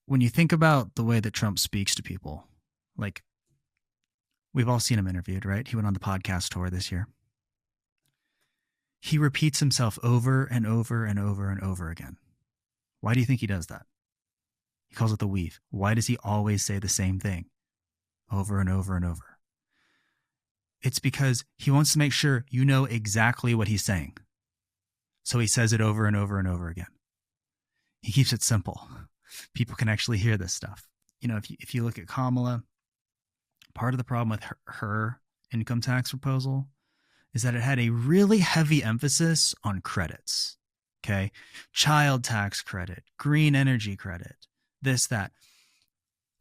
when you think about the way that Trump speaks to people, like we've all seen him interviewed, right? He went on the podcast tour this year. He repeats himself over and over and over and over again. Why do you think he does that? He calls it the weave. Why does he always say the same thing over and over and over? It's because he wants to make sure you know exactly what he's saying. So he says it over and over and over again. He keeps it simple. People can actually hear this stuff. You know, if you look at Kamala, part of the problem with her income tax proposal is that it had a really heavy emphasis on credits. Okay. Child tax credit, green energy credit, this, that.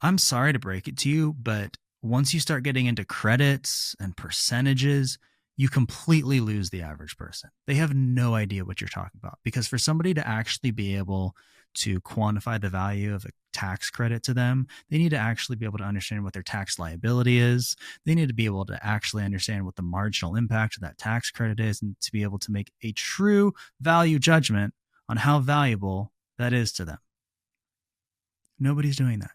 I'm sorry to break it to you, but once you start getting into credits and percentages, you completely lose the average person. They have no idea what you're talking about, because for somebody to actually be able to quantify the value of a tax credit to them, they need to actually be able to understand what their tax liability is. They need to be able to actually understand what the marginal impact of that tax credit is, and to be able to make a true value judgment on how valuable that is to them. Nobody's doing that.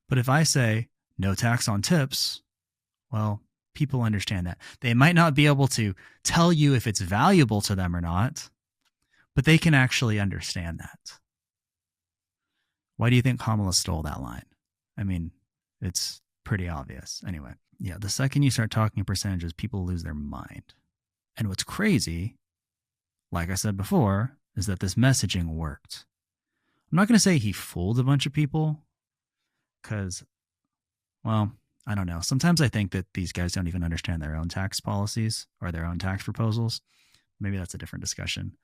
But if I say no tax on tips, well, people understand that. They might not be able to tell you if it's valuable to them or not, but they can actually understand that. Why do you think Kamala stole that line? I mean, it's pretty obvious. Anyway, yeah, the second you start talking percentages, people lose their mind. And what's crazy, like I said before, is that this messaging worked. I'm not going to say he fooled a bunch of people, because, well, I don't know. Sometimes I think that these guys don't even understand their own tax policies or their own tax proposals. Maybe that's a different discussion.